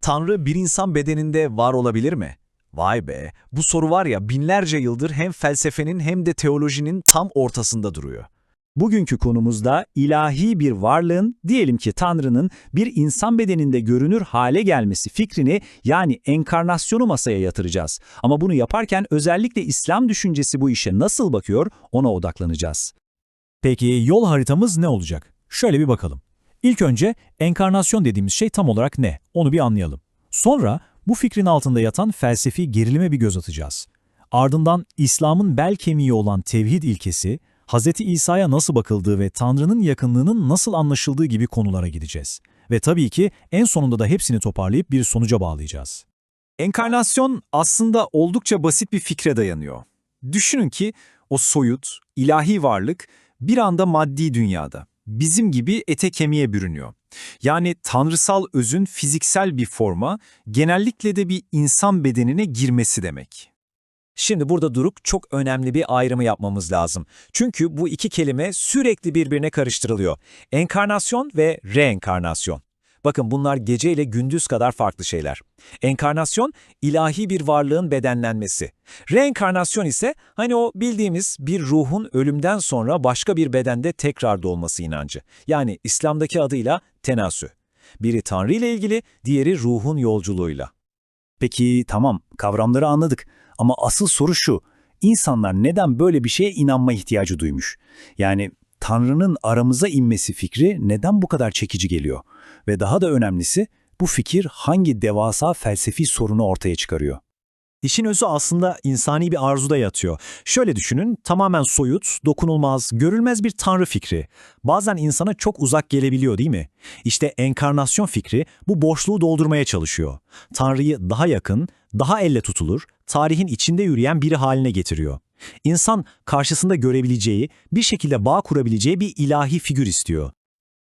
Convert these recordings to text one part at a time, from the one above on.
Tanrı bir insan bedeninde var olabilir mi? Vay be, bu soru var ya binlerce yıldır hem felsefenin hem de teolojinin tam ortasında duruyor. Bugünkü konumuzda ilahi bir varlığın, diyelim ki Tanrı'nın bir insan bedeninde görünür hale gelmesi fikrini yani enkarnasyonu masaya yatıracağız. Ama bunu yaparken özellikle İslam düşüncesi bu işe nasıl bakıyor ona odaklanacağız. Peki yol haritamız ne olacak? Şöyle bir bakalım. İlk önce enkarnasyon dediğimiz şey tam olarak ne? Onu bir anlayalım. Sonra bu fikrin altında yatan felsefi gerilime bir göz atacağız. Ardından İslam'ın bel kemiği olan tevhid ilkesi, Hz. İsa'ya nasıl bakıldığı ve Tanrı'nın yakınlığının nasıl anlaşıldığı gibi konulara gideceğiz. Ve tabii ki en sonunda da hepsini toparlayıp bir sonuca bağlayacağız. Enkarnasyon aslında oldukça basit bir fikre dayanıyor. Düşünün ki o soyut, ilahi varlık bir anda maddi dünyada, bizim gibi ete kemiğe bürünüyor. Yani tanrısal özün fiziksel bir forma, genellikle de bir insan bedenine girmesi demek. Şimdi burada durup çok önemli bir ayrımı yapmamız lazım. Çünkü bu iki kelime sürekli birbirine karıştırılıyor. Enkarnasyon ve reenkarnasyon. Bakın bunlar gece ile gündüz kadar farklı şeyler. Enkarnasyon, ilahi bir varlığın bedenlenmesi. Reenkarnasyon ise hani o bildiğimiz bir ruhun ölümden sonra başka bir bedende tekrar doğması inancı. Yani İslam'daki adıyla tenasü. Biri Tanrı ile ilgili, diğeri ruhun yolculuğuyla. Peki tamam, kavramları anladık ama asıl soru şu: İnsanlar neden böyle bir şeye inanma ihtiyacı duymuş? Yani Tanrı'nın aramıza inmesi fikri neden bu kadar çekici geliyor? Ve daha da önemlisi, bu fikir hangi devasa felsefi sorunu ortaya çıkarıyor? İşin özü aslında insani bir arzuda yatıyor. Şöyle düşünün, tamamen soyut, dokunulmaz, görülmez bir tanrı fikri. Bazen insana çok uzak gelebiliyor değil mi? İşte enkarnasyon fikri bu boşluğu doldurmaya çalışıyor. Tanrı'yı daha yakın, daha elle tutulur, tarihin içinde yürüyen biri haline getiriyor. İnsan karşısında görebileceği, bir şekilde bağ kurabileceği bir ilahi figür istiyor.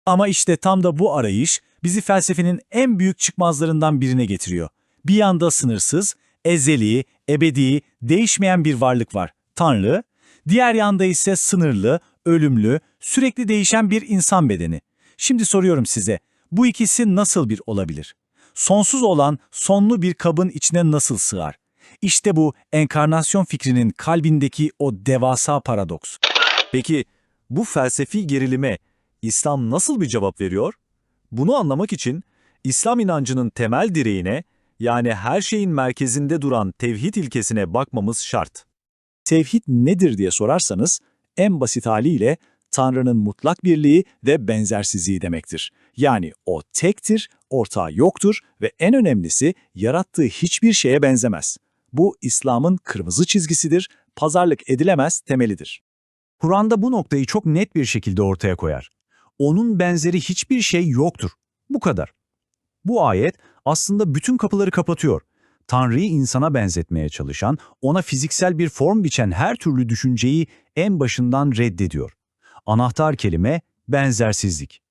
Ama işte tam da bu arayış bizi felsefenin en büyük çıkmazlarından birine getiriyor. Bir yanda sınırsız, ezeli, ebedi, değişmeyen bir varlık var, Tanrı. Diğer yanda ise sınırlı, ölümlü, sürekli değişen bir insan bedeni. Şimdi soruyorum size, bu ikisi nasıl bir olabilir? Sonsuz olan sonlu bir kabın içine nasıl sığar? İşte bu enkarnasyon fikrinin kalbindeki o devasa paradoks. Peki bu felsefi gerilime İslam nasıl bir cevap veriyor? Bunu anlamak için İslam inancının temel direğine, yani her şeyin merkezinde duran tevhid ilkesine bakmamız şart. Tevhid nedir diye sorarsanız, en basit haliyle Tanrı'nın mutlak birliği ve benzersizliği demektir. Yani o tektir, ortağı yoktur ve en önemlisi yarattığı hiçbir şeye benzemez. Bu İslam'ın kırmızı çizgisidir, pazarlık edilemez temelidir. Kur'an'da bu noktayı çok net bir şekilde ortaya koyar. Onun benzeri hiçbir şey yoktur. Bu kadar. Bu ayet aslında bütün kapıları kapatıyor. Tanrı'yı insana benzetmeye çalışan, ona fiziksel bir form biçen her türlü düşünceyi en başından reddediyor. Anahtar kelime benzersizlik.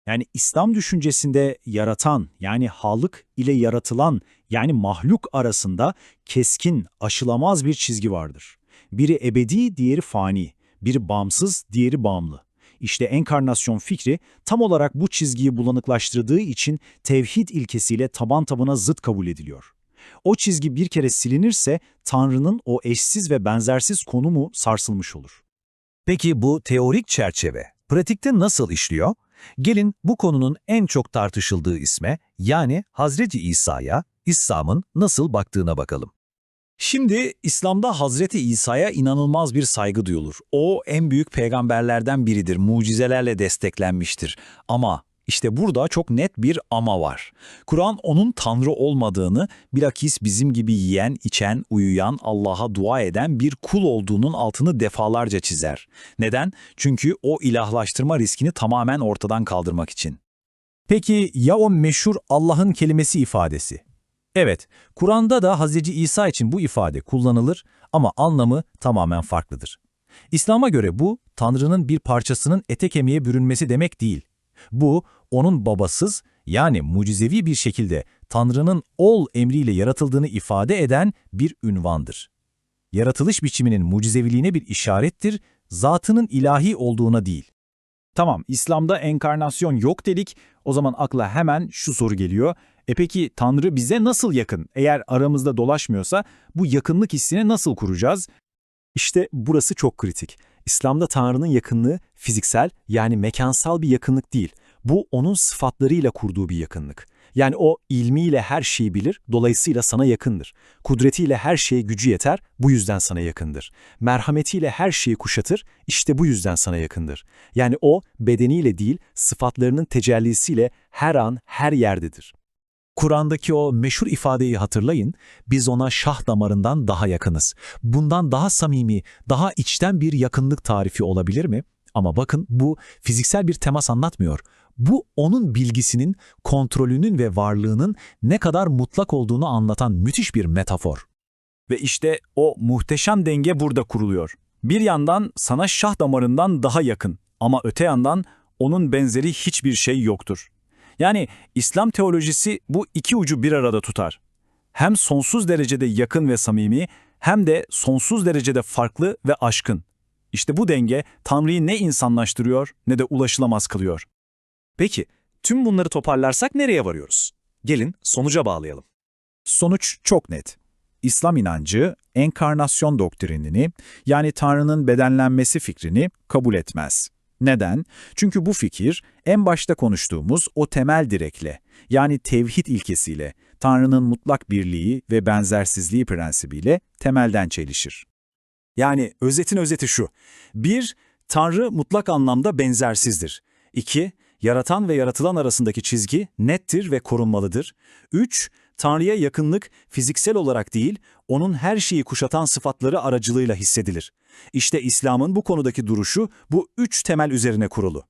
Yani İslam düşüncesinde yaratan yani Halık ile yaratılan yani mahluk arasında keskin, aşılamaz bir çizgi vardır. Biri ebedi, diğeri fani. Biri bağımsız, diğeri bağımlı. İşte enkarnasyon fikri tam olarak bu çizgiyi bulanıklaştırdığı için tevhid ilkesiyle taban tabana zıt kabul ediliyor. O çizgi bir kere silinirse Tanrı'nın o eşsiz ve benzersiz konumu sarsılmış olur. Peki bu teorik çerçeve pratikte nasıl işliyor? Gelin bu konunun en çok tartışıldığı isme, yani Hazreti İsa'ya, İslam'ın nasıl baktığına bakalım. Şimdi İslam'da Hazreti İsa'ya inanılmaz bir saygı duyulur. O en büyük peygamberlerden biridir, mucizelerle desteklenmiştir. Ama işte burada çok net bir ama var. Kur'an onun Tanrı olmadığını, bilakis bizim gibi yiyen, içen, uyuyan, Allah'a dua eden bir kul olduğunun altını defalarca çizer. Neden? Çünkü o ilahlaştırma riskini tamamen ortadan kaldırmak için. Peki ya o meşhur Allah'ın kelimesi ifadesi? Evet, Kur'an'da da Hz. İsa için bu ifade kullanılır ama anlamı tamamen farklıdır. İslam'a göre bu, Tanrı'nın bir parçasının ete kemiğe bürünmesi demek değil. Bu, onun babasız yani mucizevi bir şekilde Tanrı'nın ol emriyle yaratıldığını ifade eden bir ünvandır. Yaratılış biçiminin mucizeviliğine bir işarettir, zatının ilahi olduğuna değil. Tamam, İslam'da enkarnasyon yok dedik, o zaman akla hemen şu soru geliyor: Peki Tanrı bize nasıl yakın? Eğer aramızda dolaşmıyorsa bu yakınlık hissini nasıl kuracağız? İşte burası çok kritik. İslam'da Tanrı'nın yakınlığı fiziksel yani mekansal bir yakınlık değil. Bu onun sıfatlarıyla kurduğu bir yakınlık. Yani o ilmiyle her şeyi bilir, dolayısıyla sana yakındır. Kudretiyle her şeye gücü yeter, bu yüzden sana yakındır. Merhametiyle her şeyi kuşatır, işte bu yüzden sana yakındır. Yani o bedeniyle değil, sıfatlarının tecellisiyle her an, her yerdedir. Kur'an'daki o meşhur ifadeyi hatırlayın, biz ona şah damarından daha yakınız. Bundan daha samimi, daha içten bir yakınlık tarifi olabilir mi? Ama bakın bu fiziksel bir temas anlatmıyor. Bu onun bilgisinin, kontrolünün ve varlığının ne kadar mutlak olduğunu anlatan müthiş bir metafor. Ve işte o muhteşem denge burada kuruluyor. Bir yandan sana şah damarından daha yakın ama öte yandan onun benzeri hiçbir şey yoktur. Yani İslam teolojisi bu iki ucu bir arada tutar. Hem sonsuz derecede yakın ve samimi hem de sonsuz derecede farklı ve aşkın. İşte bu denge Tanrı'yı ne insanlaştırıyor ne de ulaşılamaz kılıyor. Peki, tüm bunları toparlarsak nereye varıyoruz? Gelin sonuca bağlayalım. Sonuç çok net. İslam inancı, enkarnasyon doktrinini, yani Tanrı'nın bedenlenmesi fikrini kabul etmez. Neden? Çünkü bu fikir, en başta konuştuğumuz o temel direkle, yani tevhid ilkesiyle, Tanrı'nın mutlak birliği ve benzersizliği prensibiyle temelden çelişir. Yani özetin özeti şu: 1. Tanrı mutlak anlamda benzersizdir. 2. Yaratan ve yaratılan arasındaki çizgi nettir ve korunmalıdır. 3. Tanrı'ya yakınlık fiziksel olarak değil, onun her şeyi kuşatan sıfatları aracılığıyla hissedilir. İşte İslam'ın bu konudaki duruşu bu üç temel üzerine kurulu.